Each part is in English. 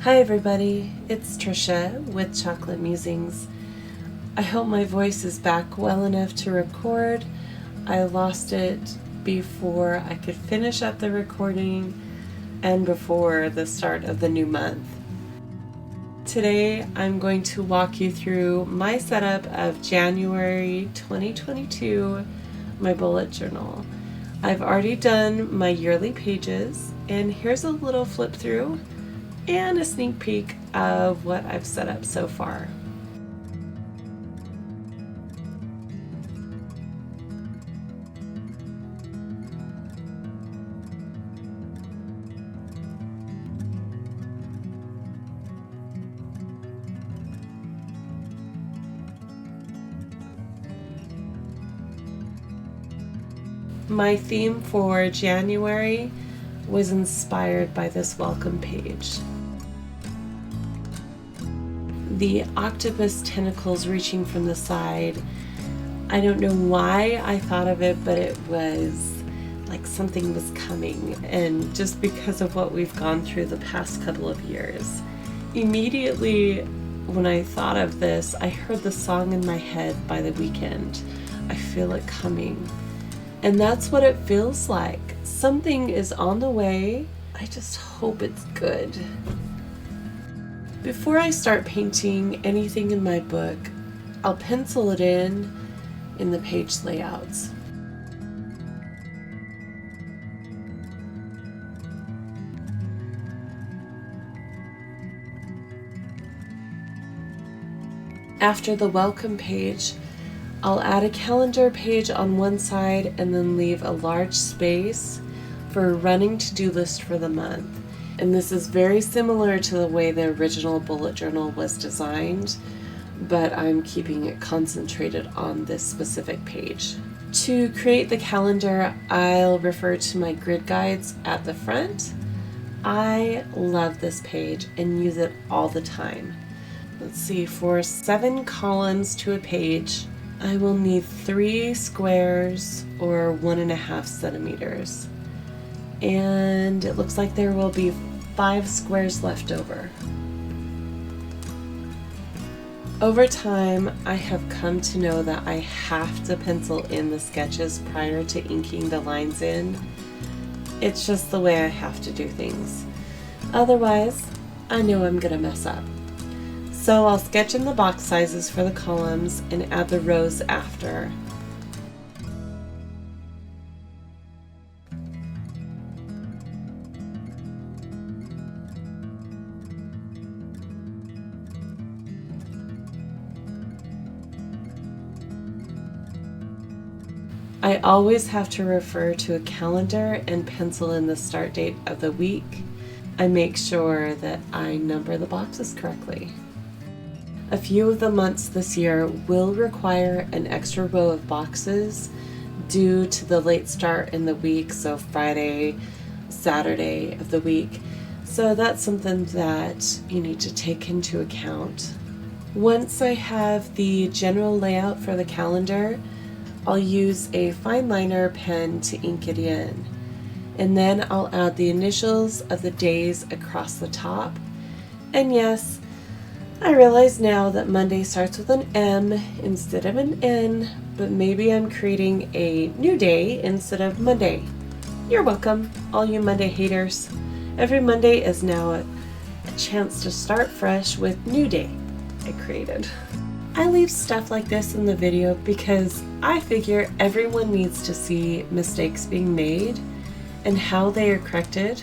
Hi everybody, it's Trisha with Chocolate Musings. I hope my voice is back well enough to record. I lost it before I could finish up the recording and before the start of the new month. Today I'm going to walk you through my setup of January 2022, my bullet journal. I've already done my yearly pages, and here's a little flip through and a sneak peek of what I've set up so far. My theme for January was inspired by this welcome page. The octopus tentacles reaching from the side. I don't know why I thought of it, but it was like something was coming, and just because of what we've gone through the past couple of years. Immediately when I thought of this, I heard the song in my head by The Weeknd, I Feel It Coming. And that's what it feels like. Something is on the way. I just hope it's good. Before I start painting anything in my book, I'll pencil it in the page layouts. After the welcome page, I'll add a calendar page on one side and then leave a large space for a running to-do list for the month. And this is very similar to the way the original bullet journal was designed, but I'm keeping it concentrated on this specific page. To create the calendar, I'll refer to my grid guides at the front. I love this page and use it all the time. Let's see, for 7 columns to a page, I will need 3 squares or 1.5 centimeters. And it looks like there will be 5 squares left over. Over time, I have come to know that I have to pencil in the sketches prior to inking the lines in. It's just the way I have to do things. Otherwise, I know I'm gonna mess up. So I'll sketch in the box sizes for the columns and add the rows after. I always have to refer to a calendar and pencil in the start date of the week. I make sure that I number the boxes correctly. A few of the months this year will require an extra row of boxes due to the late start in the week, so Friday, Saturday of the week. So that's something that you need to take into account. Once I have the general layout for the calendar, I'll use a fine liner pen to ink it in. And then I'll add the initials of the days across the top. And yes, I realize now that Monday starts with an M instead of an N, but maybe I'm creating a new day instead of Monday. You're welcome, all you Monday haters. Every Monday is now a chance to start fresh with new day I created. I leave stuff like this in the video because I figure everyone needs to see mistakes being made and how they are corrected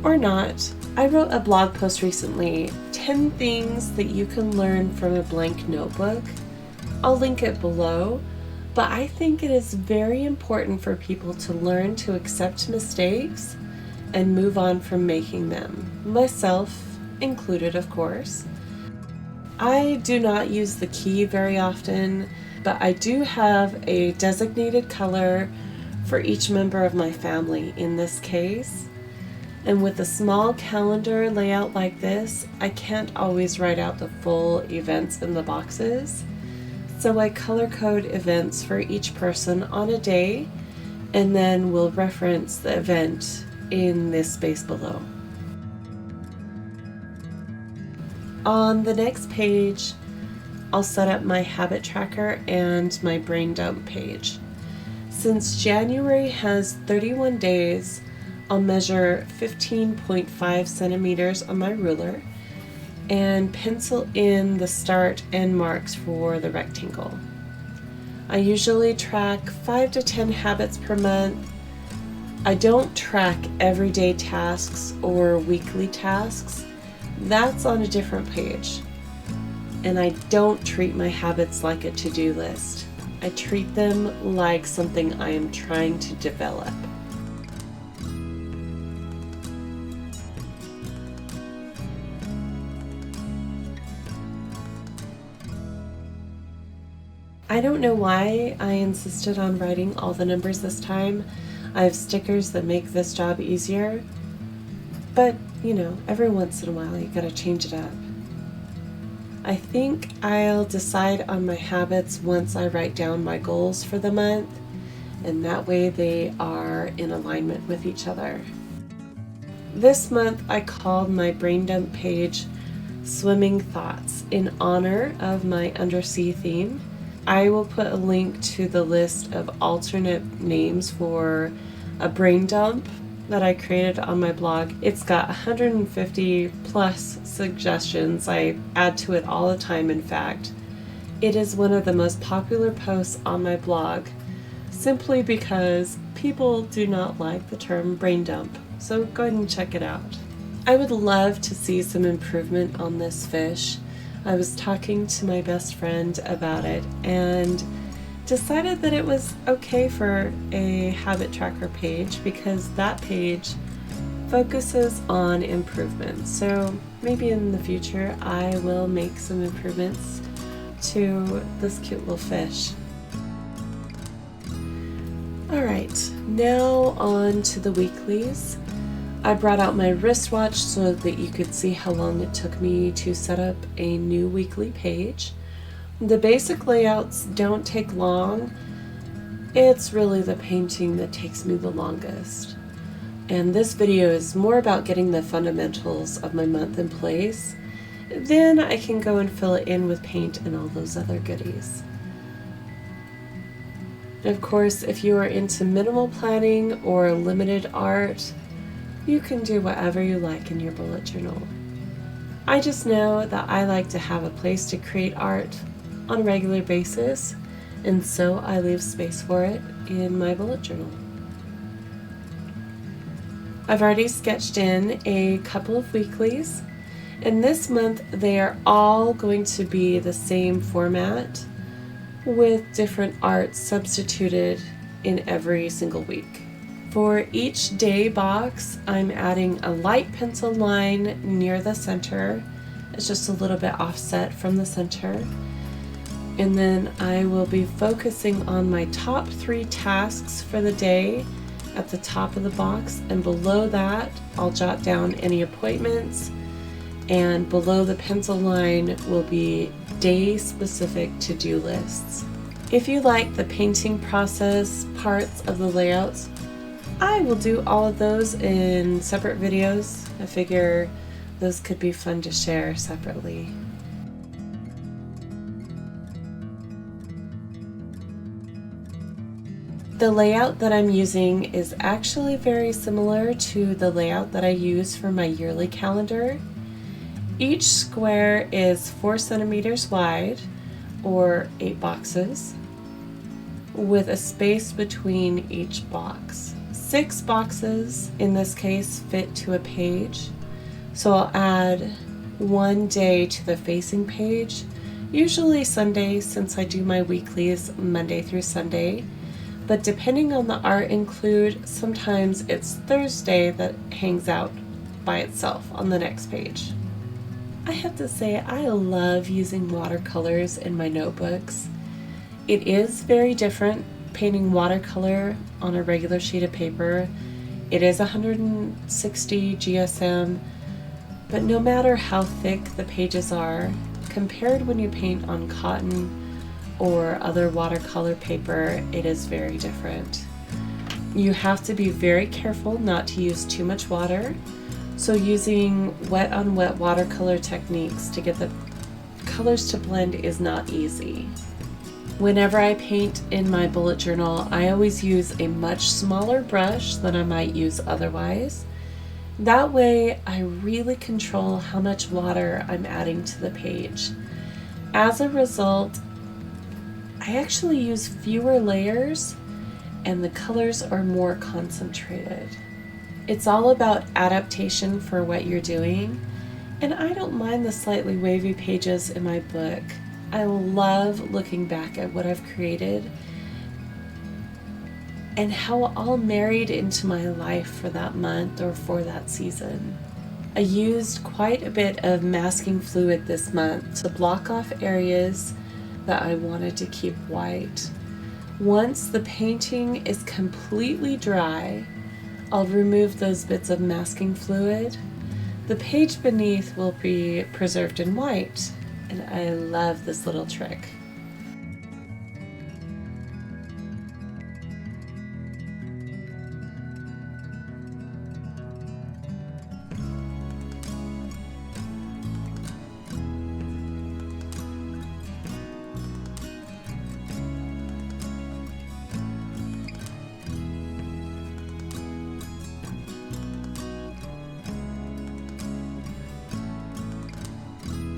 or not. I wrote a blog post recently, 10 things that you can learn from a blank notebook. I'll link it below, but I think it is very important for people to learn to accept mistakes and move on from making them, myself included, of course. I do not use the key very often, but I do have a designated color for each member of my family in this case. And with a small calendar layout like this, I can't always write out the full events in the boxes. So I color code events for each person on a day, and then we'll reference the event in this space below. On the next page, I'll set up my habit tracker and my brain dump page. Since January has 31 days, I'll measure 15.5 centimeters on my ruler and pencil in the start and marks for the rectangle. I usually track 5 to 10 habits per month. I don't track everyday tasks or weekly tasks. That's on a different page. And I don't treat my habits like a to-do list. I treat them like something I am trying to develop. I don't know why I insisted on writing all the numbers this time. I have stickers that make this job easier, but you know, every once in a while you gotta change it up. I think I'll decide on my habits once I write down my goals for the month, and that way they are in alignment with each other. This month I called my brain dump page Swimming Thoughts in honor of my undersea theme. I will put a link to the list of alternate names for a brain dump that I created on my blog. It's got 150 plus suggestions. I add to it all the time, in fact. It is one of the most popular posts on my blog simply because people do not like the term brain dump. So go ahead and check it out. I would love to see some improvement on this fish. I was talking to my best friend about it and decided that it was okay for a habit tracker page because that page focuses on improvement. So maybe in the future I will make some improvements to this cute little fish. Alright, now on to the weeklies. I brought out my wristwatch so that you could see how long it took me to set up a new weekly page. The basic layouts don't take long. It's really the painting that takes me the longest. And this video is more about getting the fundamentals of my month in place. Then I can go and fill it in with paint and all those other goodies. Of course, if you are into minimal planning or limited art, you can do whatever you like in your bullet journal. I just know that I like to have a place to create art on a regular basis, and so I leave space for it in my bullet journal. I've already sketched in a couple of weeklies, and this month they are all going to be the same format with different art substituted in every single week. For each day box, I'm adding a light pencil line near the center. It's just a little bit offset from the center. And then I will be focusing on my top 3 tasks for the day at the top of the box, and below that I'll jot down any appointments, and below the pencil line will be day-specific to-do lists. If you like the painting process parts of the layouts, I will do all of those in separate videos. I figure those could be fun to share separately. The layout that I'm using is actually very similar to the layout that I use for my yearly calendar. Each square is 4 centimeters wide, or 8 boxes, with a space between each box. 6 boxes in this case fit to a page, so I'll add one day to the facing page, usually Sunday since I do my weeklies Monday through Sunday, but depending on the art include, sometimes it's Thursday that hangs out by itself on the next page. I have to say I love using watercolors in my notebooks. It is very different painting watercolor on a regular sheet of paper. It is 160 GSM, but no matter how thick the pages are, compared when you paint on cotton or other watercolor paper, it is very different. You have to be very careful not to use too much water. So using wet on wet watercolor techniques to get the colors to blend is not easy. Whenever I paint in my bullet journal, I always use a much smaller brush than I might use otherwise. That way, I really control how much water I'm adding to the page. As a result, I actually use fewer layers and the colors are more concentrated. It's all about adaptation for what you're doing, and I don't mind the slightly wavy pages in my book. I love looking back at what I've created and how it all married into my life for that month or for that season. I used quite a bit of masking fluid this month to block off areas that I wanted to keep white. Once the painting is completely dry, I'll remove those bits of masking fluid. The page beneath will be preserved in white, and I love this little trick.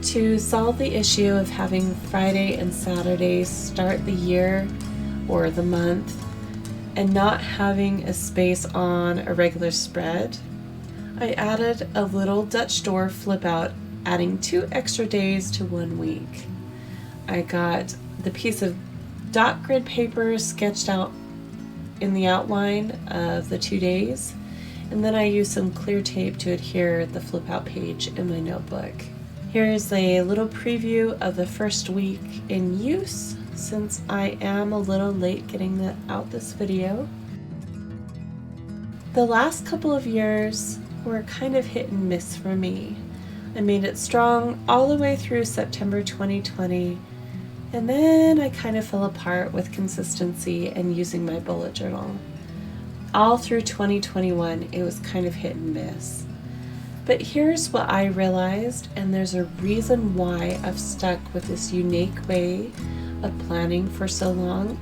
To solve the issue of having Friday and Saturday start the year or the month and not having a space on a regular spread, I added a little Dutch door flip out, adding 2 extra days to 1 week. I got the piece of dot grid paper sketched out in the outline of the 2 days, and then I used some clear tape to adhere the flip out page in my notebook. Here's a little preview of the first week in use, since I am a little late getting out this video. The last couple of years were kind of hit and miss for me. I made it strong all the way through September 2020, and then I kind of fell apart with consistency and using my bullet journal. All through 2021, it was kind of hit and miss. But here's what I realized, and there's a reason why I've stuck with this unique way of planning for so long.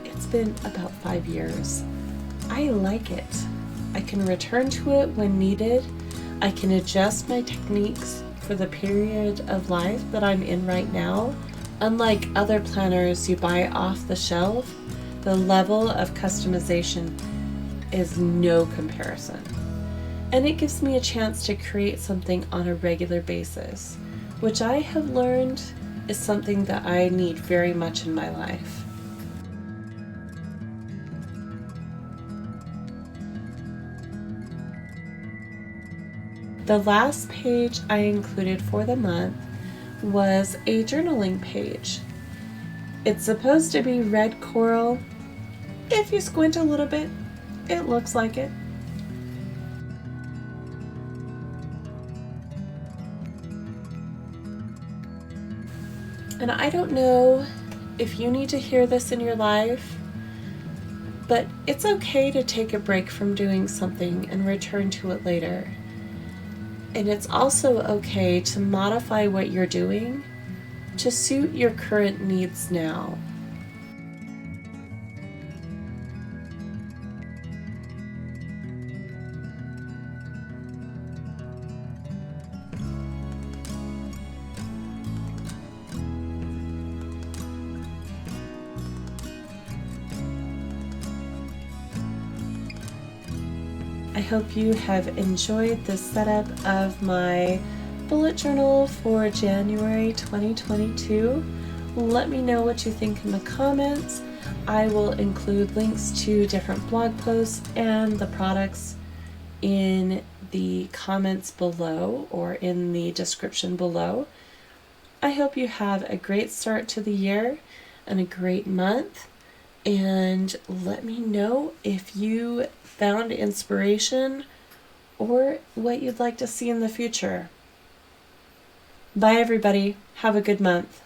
It's been about 5 years. I like it. I can return to it when needed. I can adjust my techniques for the period of life that I'm in right now. Unlike other planners you buy off the shelf, the level of customization is no comparison. And it gives me a chance to create something on a regular basis, which I have learned is something that I need very much in my life. The last page I included for the month was a journaling page. It's supposed to be red coral. If you squint a little bit, it looks like it. And I don't know if you need to hear this in your life, but it's okay to take a break from doing something and return to it later. And it's also okay to modify what you're doing to suit your current needs now. I hope you have enjoyed this setup of my bullet journal for January 2022. Let me know what you think in the comments. I will include links to different blog posts and the products in the comments below or in the description below. I hope you have a great start to the year and a great month. And let me know if you found inspiration or what you'd like to see in the future. Bye, everybody. Have a good month.